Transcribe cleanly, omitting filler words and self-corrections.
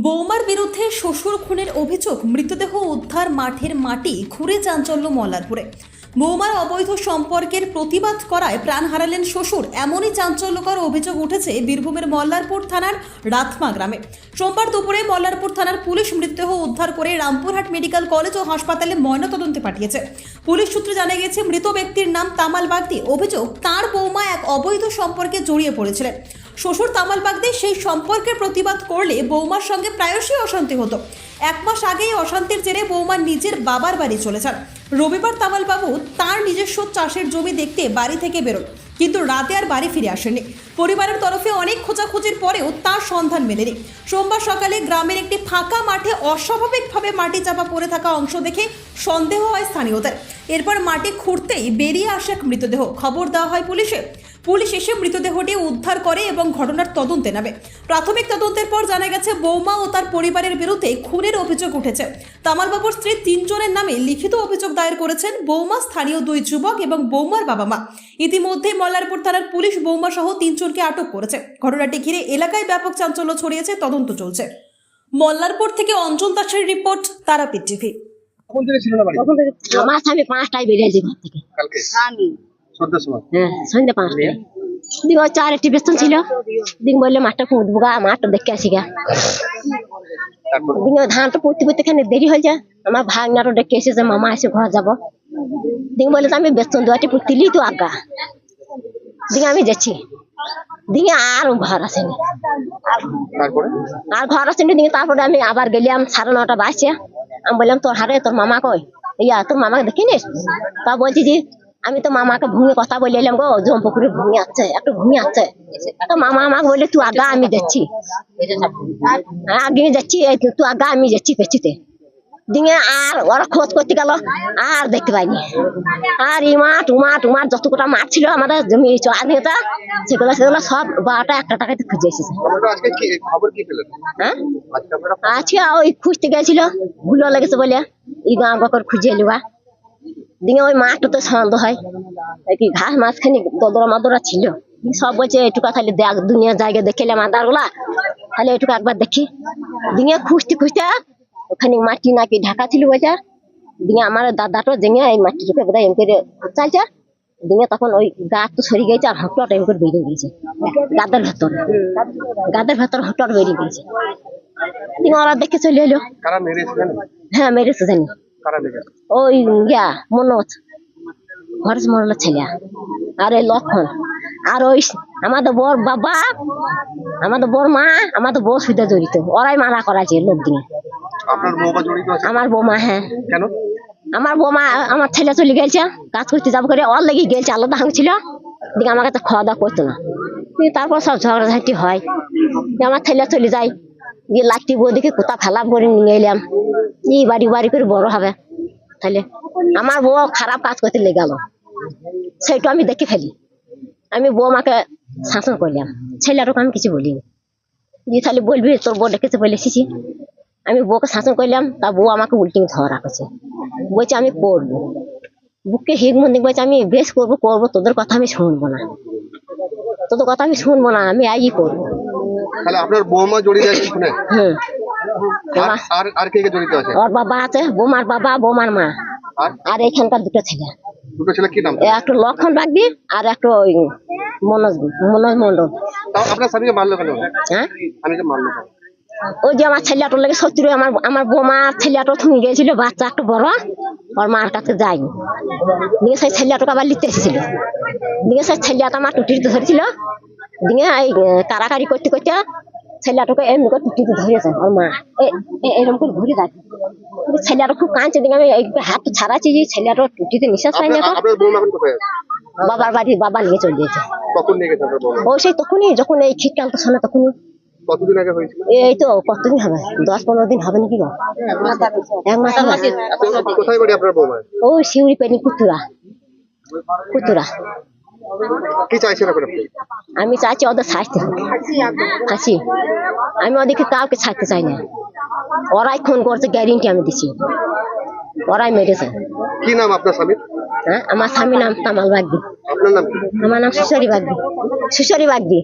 বৌমার বিরুদ্ধে শ্বশুর খুনের অভিযোগ, মৃতদেহ উদ্ধার, মাঠের মাটি খুঁড়ে চাঞ্চল্য মল্লারপুরে। বৌমার অবৈধ সম্পর্কের প্রতিবাদ করায় প্রাণ হারালেন শ্বশুর, এমনই চাঞ্চল্যকর অভিযোগ উঠেছে বীরভূমের মল্লারপুর থানার রাতমা গ্রামে। সোমবার দুপুরে মল্লারপুর থানার পুলিশ মৃতদেহ উদ্ধার করে রামপুরহাট মেডিকেল কলেজ ও হাসপাতালে ময়নাতদন্তে পাঠিয়েছে। পুলিশ সূত্রে জানা গেছে, মৃত ব্যক্তির নাম তামাল বাগদি। অভিযোগ, তার বৌমা এক অবৈধ সম্পর্কে জড়িয়ে পড়েছিলেন। শ্বশুর তামাল বাগদি সেই সম্পর্কের প্রতিবাদ করলে বৌমার সঙ্গে প্রায়শই অশান্তি হতো। 1 মাস আগেই অশান্তির জেরে বৌমা নিজের বাবার বাড়ি চলে যান। রবিবার তামালবাবু তার নিজস্ব চাষের জমি দেখতে বাড়ি থেকে বেরোন, কিন্তু রাতে আর বাড়ি ফিরে আসেননি। পরিবারের তরফে অনেক খোঁজাখুঁজির পরেও তার সন্ধান মেলেনি। সোমবার সকালে গ্রামের একটি ফাঁকা মাঠে অস্বাভাবিকভাবে মাটি চাপা পড়ে থাকা অংশ দেখে সন্দেহ হয় স্থানীয়দের। এরপর মাটি খুঁড়তেই বেরিয়ে আসে এক মৃতদেহ। খবর দেওয়া হয় পুলিশে। পুলিশ এসে মৃতদেহটি উদ্ধার করে এবং ঘটনার তদন্তে নামে। প্রাথমিক তদন্তের পর জানা গেছে, বৌমা ও তার পরিবারের বিরুদ্ধে খুনের অভিযোগ উঠেছে। তামালবাবুর স্ত্রী 3 জনের নামে লিখিত অভিযোগ দায়ের করেছেন বৌমা, স্থানীয় 2 যুবক এবং বৌমার বাবা মা। ইতিমধ্যে মল্লারপুর থানার পুলিশ বৌমা সহ 3 জনকে আটক করেছে। ঘটনাটি ঘিরে এলাকায় ব্যাপক চাঞ্চল্য ছড়িয়েছে, তদন্ত চলছে। মল্লারপুর থেকে অঞ্জন দাসের রিপোর্ট, তারাপীঠ টিভি। আমার স্বামী 5টায় বেরিয়েছি ঘর থেকে। সন্ধ্যা 5টায় দিন ওই 4 বেতন ছিল। দিন বললে মাঠটা খুঁড়বো গা, মাঠটা দেখে আসি গা। দিন ধানটা পড়তে পড়তে খানে দেরি হয়ে যায়। আমার ভাগনারও ডেকে এসেছে, মামা এসে ঘর যাবো। দিন বলে আমি বেতন 2টি পুতিলি তো আগা। দিন আমি যাচ্ছি, দিন আর ঘর আসেনি। আর ঘর আসেনি দিন। তারপরে আমি আবার গেলাম 9:30 বাজছে। আমি বললাম, তোর হারে তোর মামা কই? ইয়া তোর মামাকে দেখিনিস? তা বলছি যে আমি তো মামাকে ভূমি কথা বলে এলাম গো, জমপুকুরে ভূমি আছে, একটু ভূমি আছে। তো মামা আমাকে বললে, তুই আগা আমি যাচ্ছি, আগে যাচ্ছি, তুই আগা আমি যাচ্ছি পেছিতে। দিনে আর ওরা খোঁজ করতে গেল, আর দেখতে পাইনি। আর এই মাঠ উমাঠ যতটা মাঠ ছিল আমাদের জমি চড়ানিটা, সেগুলো সব 12টা 1টা টাকাতে খুঁজে এসেছে। হ্যাঁ, আজকে ওই খুঁজতে গেছিল, ভুলো লেগেছে বলে এই গাঁ বকর খুঁজে এলুয়া। দিনে ওই মাঠটা তো সন্দেহ হয় কি ঘাস মাঝখানে দদরা মাদরা ছিল। সব বলছে এটুকু তাহলে দেখ, দুনিয়ার জায়গা দেখেলাম আদার গুলা, তাহলে এটুকু একবার দেখি। দিনে খুঁজতে ওখানে মাটি নাকি ঢাকা ছিল বলছে। দিনে আমার দাদাটা জেঙে এই মাটিটুকে বোধ হয় এম করে চালছে। দিনে তখন ওই গাছ তো সরে গেছে, আর হটট এম করে বেরিয়ে গেছে গাদের ভেতর হটট বেরিয়ে গেছে। দিনে ওরা দেখে চলে এলো। হ্যাঁ, মেরেছে জানি। ওই ইয়া মনোজ হরেশ মন্ডলের ছেলে, আর এই লক্ষণ, আর ওই আমাদের বর বাবা, আমাদের বর মা, আমাদের বউ সুবিধা জড়িত। ওরাই মানা করাছে লোক দিয়ে। আমার বৌমা, হ্যাঁ, আমার বৌমা, আমার ছেলে চলে গেছে কাজ করতে যাবো করে, ওর লেগে গেছে, আলাদা ছিল। দিকে আমার কাছে খাওয়া দাওয়া করতো না। তারপর সব ঝগড়াঝাটি হয়। আমার ছেলে চলে যায়, দিয়ে লাঠি বৌদিকে কোথা খারাপ করে নিয়ে এলাম, এই বাড়ি করে বড় হবে। তাহলে আমার বউ খারাপ কাজ করতে লেগে গেল, সেইটা আমি দেখে ফেলি। আমি বৌমাকে শাসন করলাম, ছেলেটাকে আমি কিছু বলিনি। যে তাহলে বলবি তোর বউ ডেকেছে বলে এসেছি। আমি বউকে শাসন করলাম, তা বউ আমাকে উল্টিং ধরা করছে, বলছে আমি করবো। বুককে হিক মন্দির বলছে আমি বেশ করবো, তোদের কথা আমি শুনবো না, তোদের কথা আমি শুনবো না, আমি আজই করবো। তাহলে আপনার বৌমা জড়িয়ে আছে শুনে? আর কে কে জড়িত আছে? ওর বাবা আছে, বৌমার বাবা, বৌমার মা, আর এখানকার 2টা ছেলে। 2টো ছেলে কি নাম? একটা লক্ষণ বাগদি আর একটা ওই মনোজ মন্ডল। আপনার স্বামীকে মারলো কেন? হ্যাঁ, স্বামীকে মারলো কেন? ওই যে আমার ছেলেটার লেগে শত্রু। আমার বৌমার ছেলেটা থুয়ে গিয়েছিল, বাচ্চা একটা বড়, ওর মার কাছে যায়নি। দিয়ে সেই ছেলেটাকে আবার লিখতে এসেছিল। দিয়ে সেই ছেলেটা আমার টুটিতে ধরেছিল। দিয়ে এই কারাকারি করতে ছেলেটাকে এমনি করে টুটিতে ধরেছে ওর মা, এরকম করে ঘুরে যায়। ছেলেটা খুব কাঁদছে। দিকে আমি হাত ছাড়াচ্ছি, যে ছেলেটা টুটিতে নিঃশ্বাস পাই না। বাবার বাড়ি বাবা নিয়ে চলে গেছে। কখন নিয়ে গেছে আপনার বৌমা? ও সেই তখনই, যখন এই শীতকাল তো শোনা, তখনই। কতদিন আগে হয়েছিল? এই তো কতদিন হবে, 10-15 দিন হবে নাকি গো? 1 মাস হবে। কোথায় বাড়ি আপনার বৌমা? ও শিউরি পেনি কুতুরা। কি চাইছেন আপনি? আমি চাইছি ওদের শাস্তি ফাঁসি। আমি ওদেরকে কাউকে ছাড়তে চাই না। ওরাই খুন করছে, গ্যারেন্টি আমি দিচ্ছি, ওরাই মেরেছে। কি নাম আপনার স্বামীর? হ্যাঁ, আমার স্বামীর নাম তামাল বাগদি। আপনার নাম? আমার নাম সুশারি বাগদি।